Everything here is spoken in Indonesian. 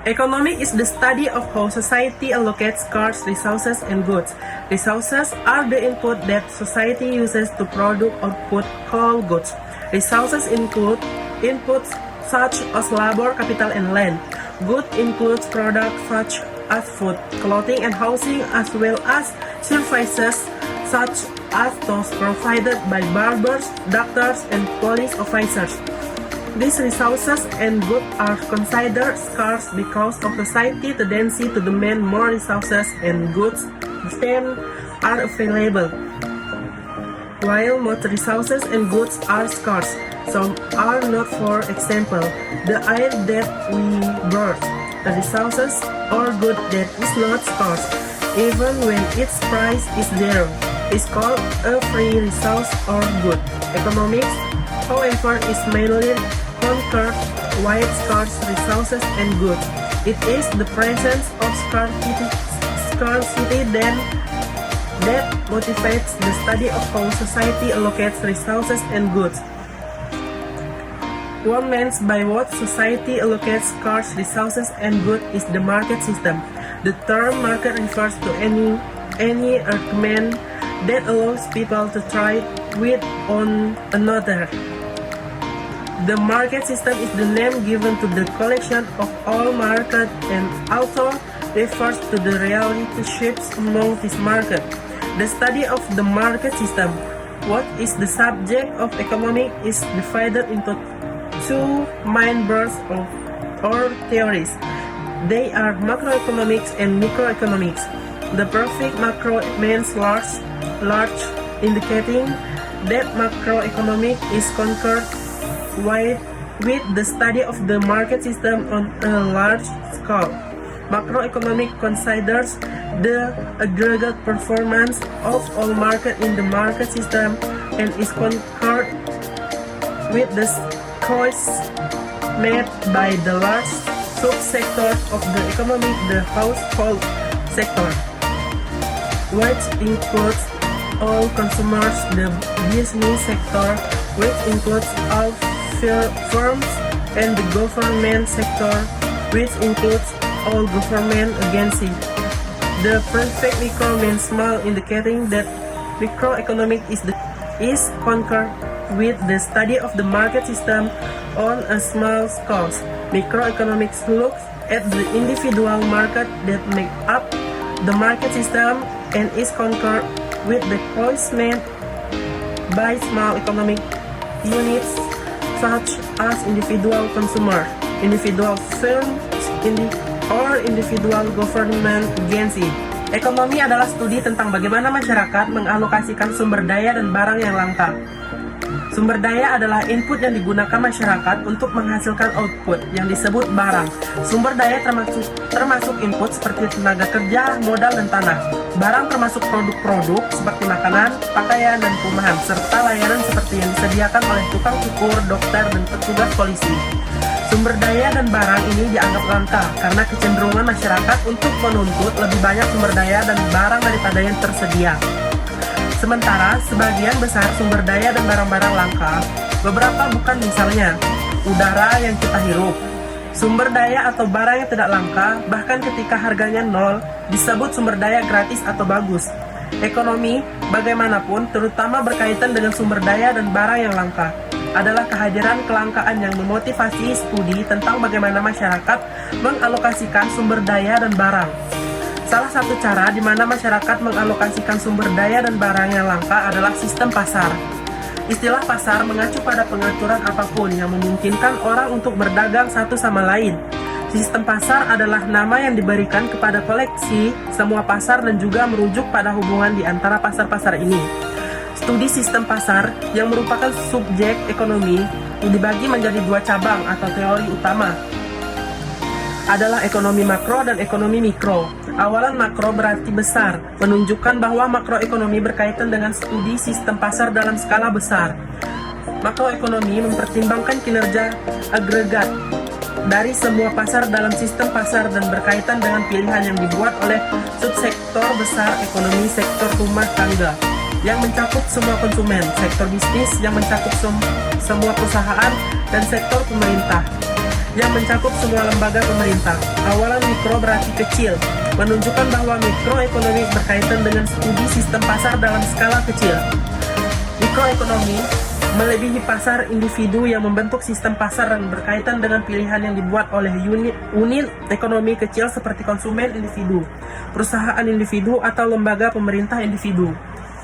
Economics is the study of how society allocates scarce resources and goods. Resources are the input that society uses to produce output called goods. Resources include inputs such as labor, capital, and land. Goods includes products such as food, clothing, and housing, as well as services such as those provided by barbers, doctors, and police officers. These resources and goods are considered scarce because of society's tendency to demand more resources and goods than are available. While most resources and goods are scarce, some are not. For example, the air that we breathe, the resources or good that is not scarce, even when its price is zero, is called a free resource or good. Economics, however, is mainly concerned with scarce resources and goods. It is the presence of scarcity that motivates the study of how society allocates resources and goods. One means by what society allocates scarce resources and goods is the market system. The term market refers to any arrangement that allows people to trade with one another. The market system is the name given to the collection of all market and also refers to the relationships among this market. The study of the market system, what is the subject of economics, is divided into two main branches or theories. They are macroeconomics and microeconomics. The prefix macro means large, indicating that macroeconomics is concerned with the study of the market system on a large scale. Macroeconomics considers the aggregate performance of all markets in the market system and is concerned with the choice made by the large subsector of the economy, the household sector, which includes all consumers, the business sector, which includes all firms, and the government sector, which includes all government agencies. The prefix micro means small, indicating that microeconomics is concerned with the study of the market system on a small scale. Microeconomics looks at the individual market that make up the market system and is concerned with the choice made by small economic units such as individual consumer, individual firms, or individual government agency. Ekonomi adalah studi tentang bagaimana masyarakat mengalokasikan sumber daya dan barang yang langka. Sumber daya adalah input yang digunakan masyarakat untuk menghasilkan output yang disebut barang. Sumber daya termasuk input seperti tenaga kerja, modal, dan tanah. Barang termasuk produk-produk seperti makanan, pakaian, dan perumahan, serta layanan seperti yang disediakan oleh tukang cukur, dokter, dan petugas polisi. Sumber daya dan barang ini dianggap langka karena kecenderungan masyarakat untuk menuntut lebih banyak sumber daya dan barang daripada yang tersedia. Sementara sebagian besar sumber daya dan barang-barang langka, beberapa bukan, misalnya udara yang kita hirup. Sumber daya atau barang yang tidak langka, bahkan ketika harganya nol, disebut sumber daya gratis atau bagus. Ekonomi, bagaimanapun, terutama berkaitan dengan sumber daya dan barang yang langka, adalah kehadiran kelangkaan yang memotivasi studi tentang bagaimana masyarakat mengalokasikan sumber daya dan barang. Salah satu cara di mana masyarakat mengalokasikan sumber daya dan barang yang langka adalah sistem pasar. Istilah pasar mengacu pada pengaturan apapun yang memungkinkan orang untuk berdagang satu sama lain. Sistem pasar adalah nama yang diberikan kepada koleksi semua pasar dan juga merujuk pada hubungan di antara pasar-pasar ini. Studi sistem pasar yang merupakan subjek ekonomi dibagi menjadi dua cabang atau teori utama, adalah ekonomi makro dan ekonomi mikro. Awalan makro berarti besar, menunjukkan bahwa makroekonomi berkaitan dengan studi sistem pasar dalam skala besar. Makroekonomi mempertimbangkan kinerja agregat dari semua pasar dalam sistem pasar dan berkaitan dengan pilihan yang dibuat oleh subsektor besar ekonomi, sektor rumah tangga yang mencakup semua konsumen, sektor bisnis yang mencakup semua perusahaan, dan sektor pemerintah. yang mencakup semua lembaga pemerintah. Awalan mikro berarti kecil, menunjukkan bahwa mikroekonomi berkaitan dengan studi sistem pasar dalam skala kecil. Mikroekonomi melebihi pasar individu yang membentuk sistem pasar dan berkaitan dengan pilihan yang dibuat oleh unit ekonomi kecil seperti konsumen individu, perusahaan individu, atau lembaga pemerintah individu.